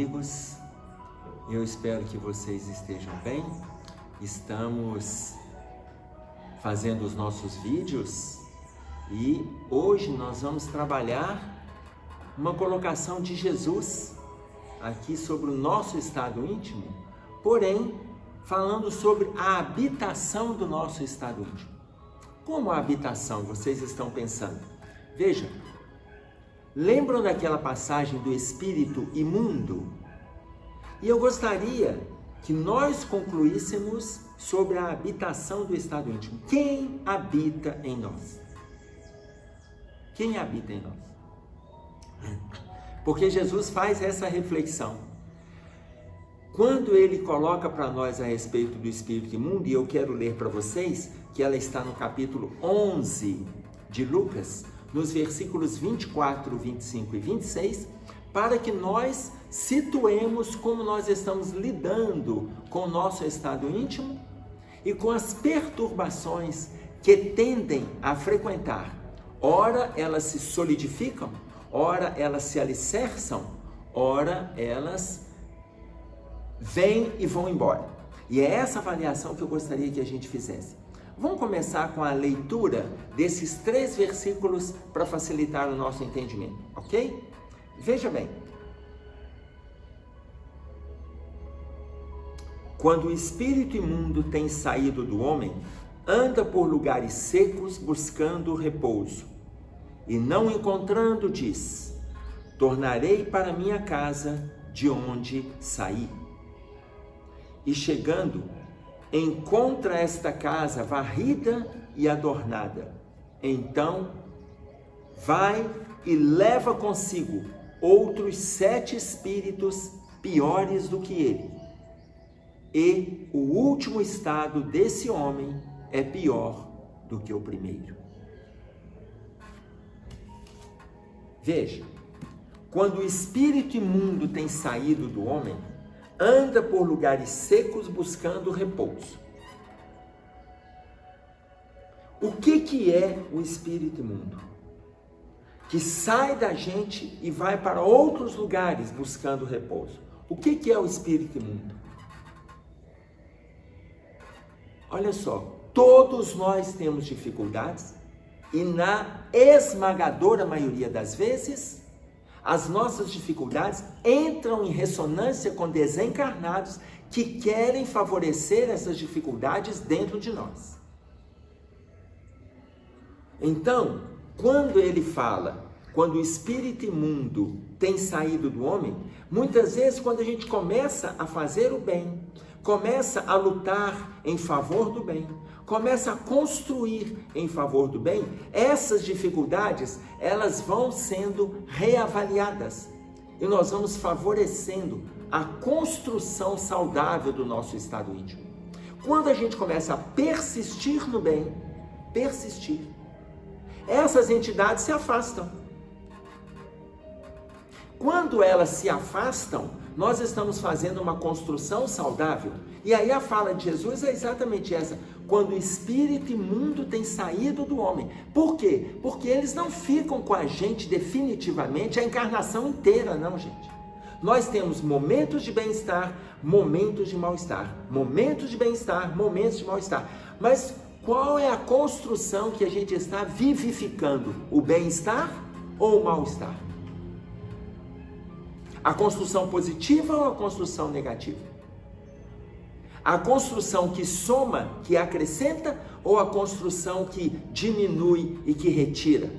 amigos, eu espero que vocês estejam bem. Estamos fazendo os nossos vídeos e hoje nós vamos trabalhar uma colocação de Jesus aqui sobre o nosso estado íntimo, porém falando sobre a habitação do nosso estado íntimo. Como a habitação, vocês estão pensando? Veja, lembram daquela passagem do espírito imundo? E eu gostaria que nós concluíssemos sobre a habitação do estado íntimo. Quem habita em nós? Quem habita em nós? Porque Jesus faz essa reflexão. Quando ele coloca para nós a respeito do espírito imundo, e eu quero ler para vocês, que ela está no capítulo 11 de Lucas, nos versículos 24, 25 e 26, para que nós situemos como nós estamos lidando com o nosso estado íntimo e com as perturbações que tendem a frequentar. Ora, elas se solidificam, ora, elas se alicerçam, ora, elas vêm e vão embora. E é essa avaliação que eu gostaria que a gente fizesse. Vamos começar com a leitura desses 3 versículos para facilitar o nosso entendimento, ok? Veja bem. Quando o espírito imundo tem saído do homem, anda por lugares secos buscando repouso, e não encontrando, diz: tornarei para minha casa de onde saí. E chegando, encontra esta casa varrida e adornada. Então, vai e leva consigo outros 7 espíritos piores do que ele. E o último estado desse homem é pior do que o primeiro. Veja, quando o espírito imundo tem saído do homem, anda por lugares secos buscando repouso. O que é o espírito imundo? Que sai da gente e vai para outros lugares buscando repouso. O que é o espírito imundo? Olha só, todos nós temos dificuldades e na esmagadora maioria das vezes, as nossas dificuldades entram em ressonância com desencarnados que querem favorecer essas dificuldades dentro de nós. Então, quando ele fala, quando o espírito imundo tem saído do homem, muitas vezes quando a gente começa a fazer o bem, começa a lutar em favor do bem, começa a construir em favor do bem, essas dificuldades, elas vão sendo reavaliadas e nós vamos favorecendo a construção saudável do nosso estado íntimo. Quando a gente começa a persistir no bem, essas entidades se afastam. Quando elas se afastam, nós estamos fazendo uma construção saudável. E aí a fala de Jesus é exatamente essa. Quando o espírito imundo tem saído do homem. Por quê? Porque eles não ficam com a gente definitivamente a encarnação inteira, não, gente. Nós temos momentos de bem-estar, momentos de mal-estar. Momentos de bem-estar, momentos de mal-estar. Mas qual é a construção que a gente está vivificando? O bem-estar ou o mal-estar? A construção positiva ou a construção negativa? A construção que soma, que acrescenta, ou a construção que diminui e que retira?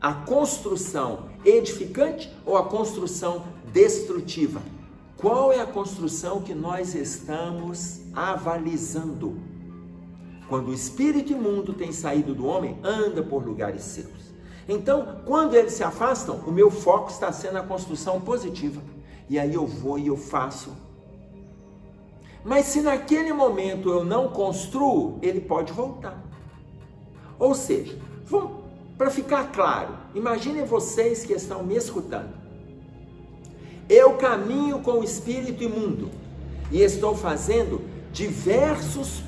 A construção edificante ou a construção destrutiva? Qual é a construção que nós estamos avalizando? Quando o espírito imundo tem saído do homem, anda por lugares secos. Então, quando eles se afastam, o meu foco está sendo a construção positiva. E aí eu vou e eu faço. Mas se naquele momento eu não construo, ele pode voltar. Ou seja, para ficar claro, imaginem vocês que estão me escutando. Eu caminho com o espírito imundo e estou fazendo diversos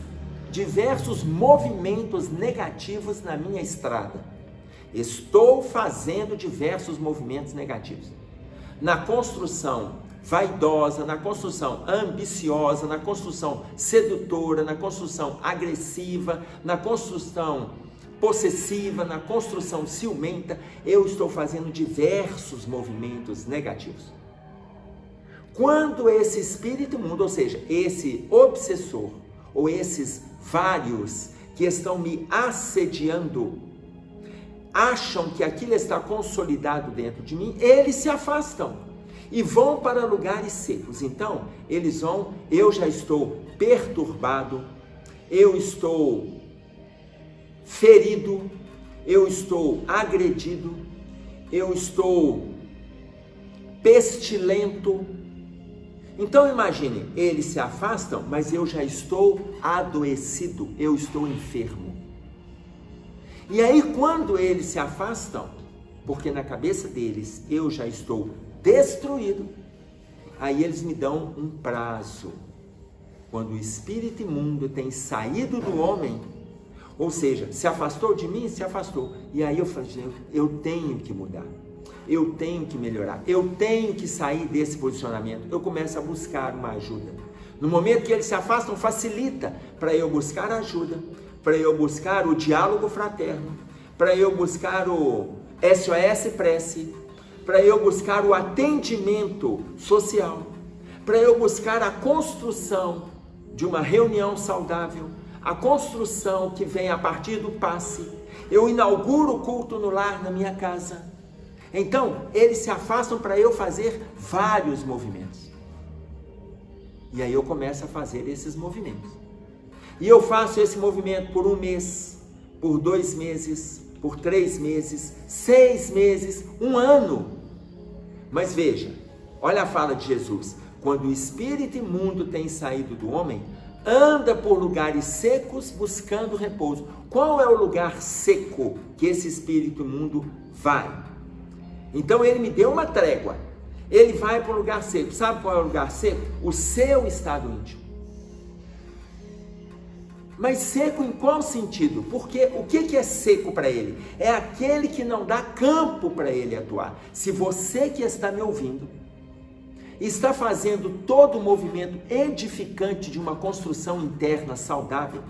movimentos negativos na minha estrada. Estou fazendo diversos movimentos negativos. Na construção vaidosa, na construção ambiciosa, na construção sedutora, na construção agressiva, na construção possessiva, na construção ciumenta, eu estou fazendo diversos movimentos negativos. Quando esse espírito imundo, ou seja, esse obsessor, ou esses vários que estão me assediando, acham que aquilo está consolidado dentro de mim, eles se afastam e vão para lugares secos. Então, eles vão, eu já estou perturbado, eu estou ferido, eu estou agredido, eu estou pestilento. Então imagine, eles se afastam, mas eu já estou adoecido, eu estou enfermo. E aí quando eles se afastam, porque na cabeça deles eu já estou destruído, aí eles me dão um prazo. Quando o espírito imundo tem saído do homem, ou seja, se afastou de mim, se afastou. E aí eu falei, eu tenho que mudar, eu tenho que melhorar, eu tenho que sair desse posicionamento. Eu começo a buscar uma ajuda. No momento que eles se afastam, facilita para eu buscar ajuda, para eu buscar o diálogo fraterno, para eu buscar o SOS prece, para eu buscar o atendimento social, para eu buscar a construção de uma reunião saudável, a construção que vem a partir do passe. Eu inauguro o culto no lar na minha casa. Então, eles se afastam para eu fazer vários movimentos. E aí eu começo a fazer esses movimentos. E eu faço esse movimento por 1 mês, por 2 meses, por 3 meses, 6 meses, 1 ano. Mas veja, olha a fala de Jesus. Quando o espírito imundo tem saído do homem, anda por lugares secos buscando repouso. Qual é o lugar seco que esse espírito imundo vai? Então ele me deu uma trégua. Ele vai para o lugar seco. Sabe qual é o lugar seco? O seu estado íntimo. Mas seco em qual sentido? Porque o que é seco para ele? É aquele que não dá campo para ele atuar. Se você que está me ouvindo está fazendo todo o movimento edificante de uma construção interna saudável,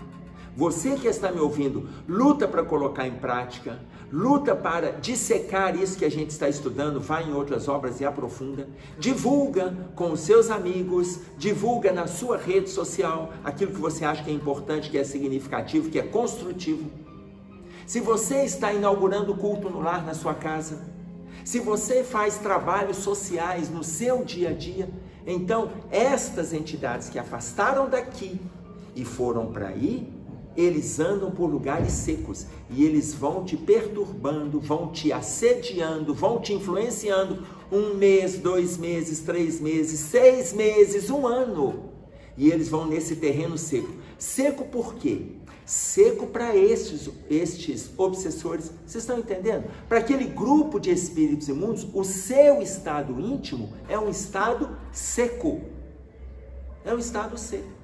você que está me ouvindo, luta para colocar em prática, luta para dissecar isso que a gente está estudando, vai em outras obras e aprofunda, divulga com os seus amigos, divulga na sua rede social aquilo que você acha que é importante, que é significativo, que é construtivo. Se você está inaugurando o culto no lar na sua casa, se você faz trabalhos sociais no seu dia a dia, então estas entidades que afastaram daqui e foram para aí, eles andam por lugares secos e eles vão te perturbando, vão te assediando, vão te influenciando 1 mês, 2 meses, 3 meses, 6 meses, 1 ano. E eles vão nesse terreno seco. Seco por quê? Seco para estes obsessores. Vocês estão entendendo? Para aquele grupo de espíritos imundos, o seu estado íntimo é um estado seco. É um estado seco.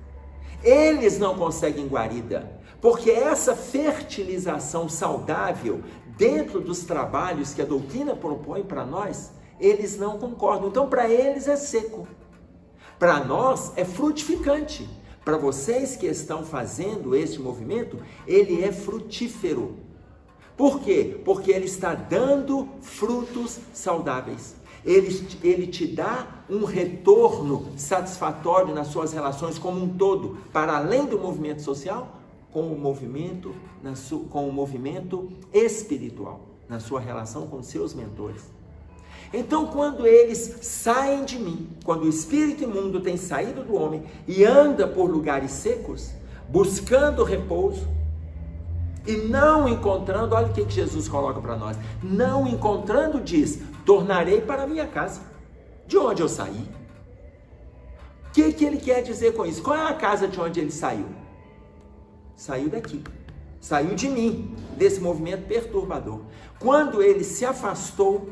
Eles não conseguem guarida, porque essa fertilização saudável dentro dos trabalhos que a doutrina propõe para nós, eles não concordam. Então, para eles é seco. Para nós é frutificante. Para vocês que estão fazendo este movimento, ele é frutífero. Por quê? Porque ele está dando frutos saudáveis. Ele te dá um retorno satisfatório nas suas relações como um todo, para além do movimento social, com o movimento espiritual, na sua relação com seus mentores. Então, quando eles saem de mim, quando o espírito imundo tem saído do homem e anda por lugares secos, buscando repouso, e não encontrando, olha o que Jesus coloca para nós, não encontrando, diz, tornarei para a minha casa, de onde eu saí. O que ele quer dizer com isso? Qual é a casa de onde ele saiu? Saiu daqui, saiu de mim, desse movimento perturbador. Quando ele se afastou,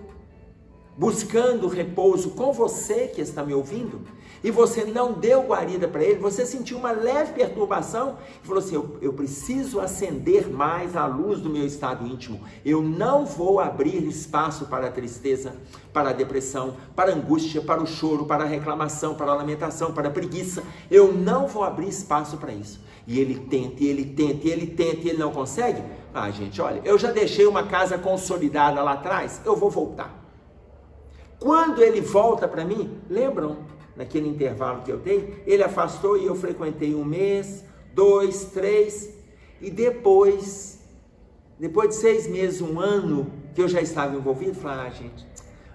buscando repouso com você que está me ouvindo, e você não deu guarida para ele, você sentiu uma leve perturbação e falou assim, eu preciso acender mais a luz do meu estado íntimo, eu não vou abrir espaço para a tristeza, para a depressão, para a angústia, para o choro, para a reclamação, para a lamentação, para a preguiça, eu não vou abrir espaço para isso. E ele tenta, e ele tenta, e ele tenta, e ele não consegue. Ah, gente, olha, eu já deixei uma casa consolidada lá atrás, eu vou voltar. Quando ele volta para mim, lembram, naquele intervalo que eu dei, ele afastou e eu frequentei 1 mês, 2, 3, e depois de 6 meses, 1 ano, que eu já estava envolvido, falei, gente,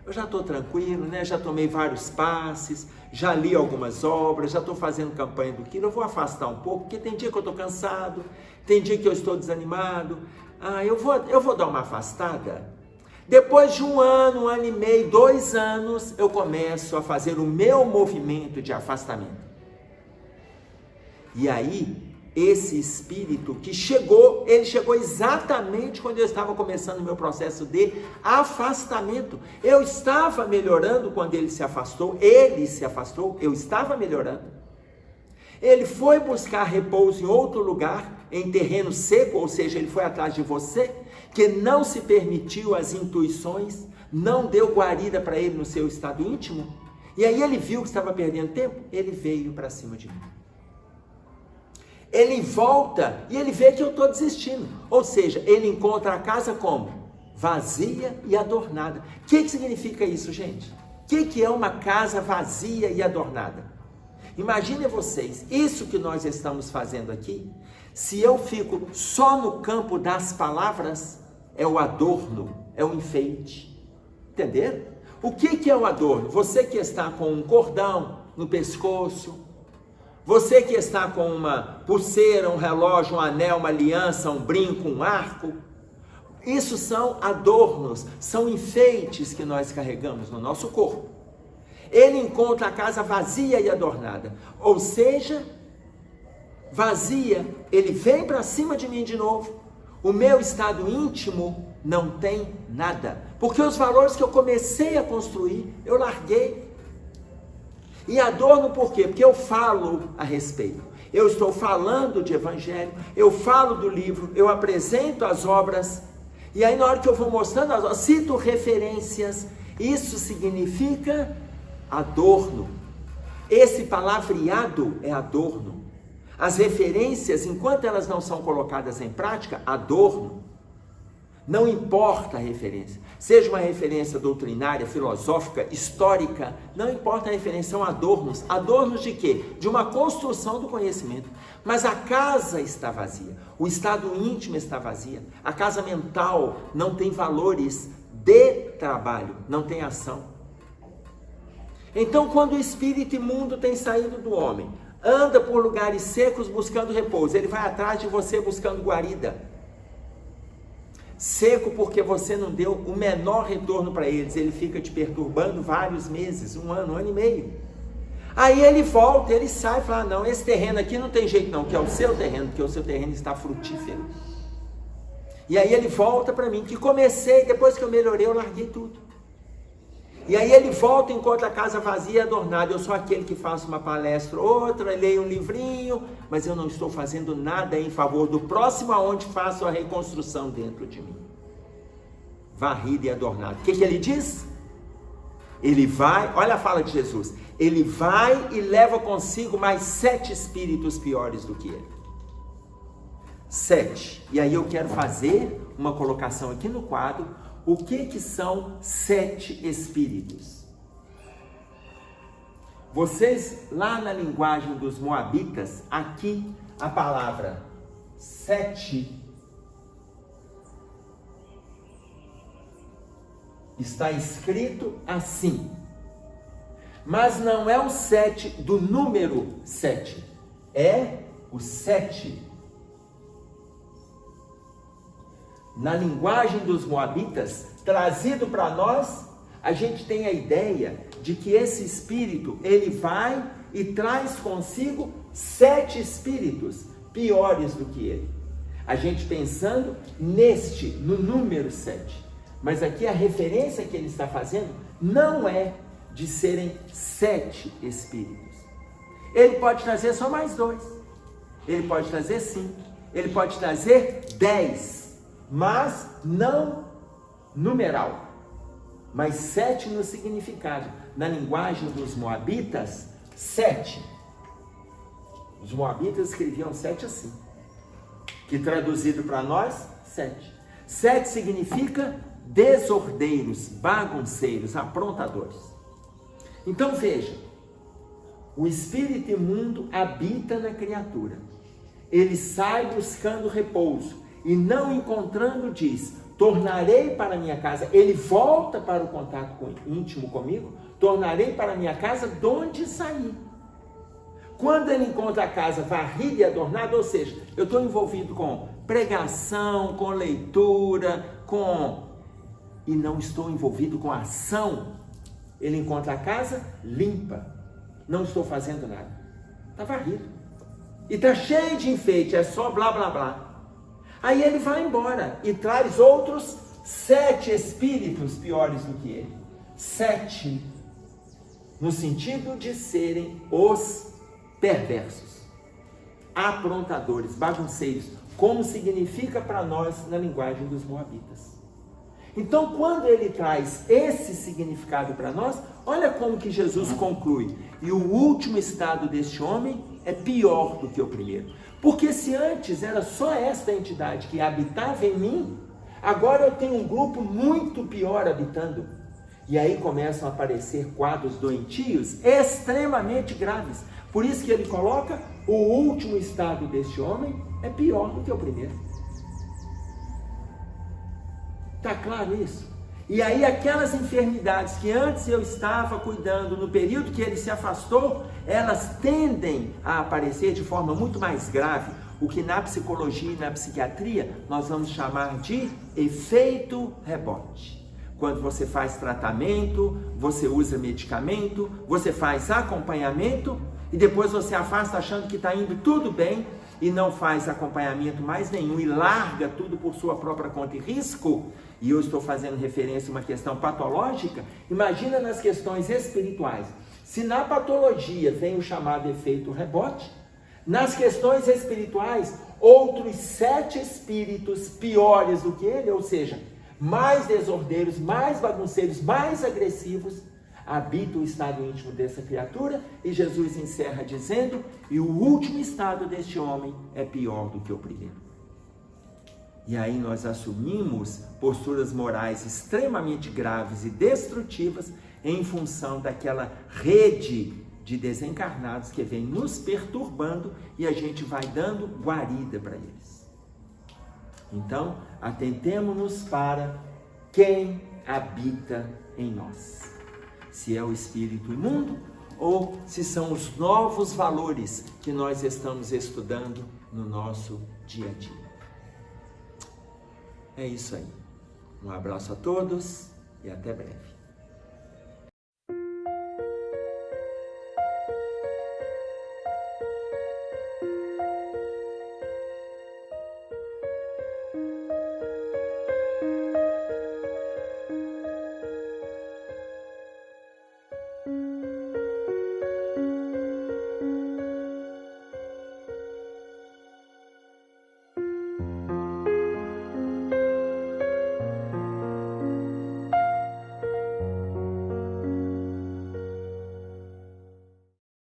eu já estou tranquilo, né? Já tomei vários passes, já li algumas obras, já estou fazendo campanha do Quilo, eu vou afastar um pouco, porque tem dia que eu estou cansado, tem dia que eu estou desanimado, eu vou dar uma afastada. Depois de 1 ano, 1 ano e meio, 2 anos, eu começo a fazer o meu movimento de afastamento. E aí, esse espírito que chegou, ele chegou exatamente quando eu estava começando o meu processo de afastamento. Eu estava melhorando quando ele se afastou, eu estava melhorando. Ele foi buscar repouso em outro lugar, em terreno seco, ou seja, ele foi atrás de você, que não se permitiu as intuições, não deu guarida para ele no seu estado íntimo, e aí ele viu que estava perdendo tempo, ele veio para cima de mim. Ele volta e ele vê que eu estou desistindo, ou seja, ele encontra a casa como? Vazia e adornada. O que significa isso, gente? O que é uma casa vazia e adornada? Imaginem vocês, isso que nós estamos fazendo aqui, se eu fico só no campo das palavras, é o adorno, é o enfeite. Entenderam? O que é o adorno? Você que está com um cordão no pescoço, você que está com uma pulseira, um relógio, um anel, uma aliança, um brinco, um arco, isso são adornos, são enfeites que nós carregamos no nosso corpo. Ele encontra a casa vazia e adornada, ou seja, vazia, ele vem para cima de mim de novo, o meu estado íntimo não tem nada, porque os valores que eu comecei a construir, eu larguei. E adorno por quê? Porque eu falo a respeito, eu estou falando de evangelho, eu falo do livro, eu apresento as obras, e aí na hora que eu vou mostrando as obras, cito referências, isso significa adorno. Esse palavreado é adorno. As referências, enquanto elas não são colocadas em prática, adorno. Não importa a referência, seja uma referência doutrinária, filosófica, histórica, não importa a referência, são adornos. Adornos de quê? De uma construção do conhecimento. Mas a casa está vazia, o estado íntimo está vazio, a casa mental não tem valores de trabalho, não tem ação. Então, quando o espírito imundo tem saído do homem, anda por lugares secos buscando repouso, ele vai atrás de você buscando guarida. Seco porque você não deu o menor retorno para eles, ele fica te perturbando vários meses, 1 ano, 1 ano e meio. Aí ele volta, ele sai e fala, não, esse terreno aqui não tem jeito não, que é o seu terreno, porque o seu terreno está frutífero. E aí ele volta para mim, que comecei, depois que eu melhorei, eu larguei tudo. E aí ele volta e encontra a casa vazia e adornada. Eu sou aquele que faço uma palestra, outra, leio um livrinho, mas eu não estou fazendo nada em favor do próximo, aonde faço a reconstrução dentro de mim. Varrido e adornado. O que ele diz? Ele vai, olha a fala de Jesus, ele vai e leva consigo mais 7 espíritos piores do que ele. 7. E aí eu quero fazer uma colocação aqui no quadro. O que são 7 espíritos? Vocês, lá na linguagem dos moabitas, aqui a palavra 7 está escrito assim, mas não é o 7 do número 7, é o 7. Na linguagem dos moabitas, trazido para nós, a gente tem a ideia de que esse espírito, ele vai e traz consigo 7 espíritos piores do que ele. A gente pensando no número 7. Mas aqui a referência que ele está fazendo não é de serem 7 espíritos. Ele pode trazer só mais 2, ele pode trazer 5, ele pode trazer 10, mas não numeral, mas 7 no significado. Na linguagem dos moabitas, 7. Os moabitas escreviam 7 assim, que traduzido para nós, 7. 7 significa desordeiros, bagunceiros, aprontadores. Então veja, o espírito imundo habita na criatura. Ele sai buscando repouso e não encontrando diz, tornarei para minha casa. Ele volta para o contato íntimo comigo, tornarei para minha casa de onde saí. Quando ele encontra a casa varrida e adornada, ou seja, eu estou envolvido com pregação, com leitura, e não estou envolvido com ação, ele encontra a casa limpa, não estou fazendo nada, está varrido, e está cheio de enfeite, é só blá blá blá. Aí ele vai embora e traz outros 7 espíritos piores do que ele. 7, no sentido de serem os perversos, aprontadores, bagunceiros, como significa para nós na linguagem dos moabitas. Então, quando ele traz esse significado para nós, olha como que Jesus conclui. E o último estado deste homem é pior do que o primeiro. Porque se antes era só esta entidade que habitava em mim, agora eu tenho um grupo muito pior habitando. E aí começam a aparecer quadros doentios extremamente graves. Por isso que ele coloca, o último estado deste homem é pior do que o primeiro. Está claro isso? E aí aquelas enfermidades que antes eu estava cuidando, no período que ele se afastou, elas tendem a aparecer de forma muito mais grave, o que na psicologia e na psiquiatria nós vamos chamar de efeito rebote. Quando você faz tratamento, você usa medicamento, você faz acompanhamento e depois você afasta achando que está indo tudo bem e não faz acompanhamento mais nenhum e larga tudo por sua própria conta e risco. E eu estou fazendo referência a uma questão patológica. Imagina nas questões espirituais. Se na patologia vem o chamado efeito rebote, nas questões espirituais, outros 7 espíritos piores do que ele, ou seja, mais desordeiros, mais bagunceiros, mais agressivos, habitam o estado íntimo dessa criatura, e Jesus encerra dizendo, e o último estado deste homem é pior do que o primeiro. E aí nós assumimos posturas morais extremamente graves e destrutivas em função daquela rede de desencarnados que vem nos perturbando e a gente vai dando guarida para eles. Então, atentemo-nos para quem habita em nós. Se é o espírito imundo ou se são os novos valores que nós estamos estudando no nosso dia a dia. É isso aí. Um abraço a todos e até breve.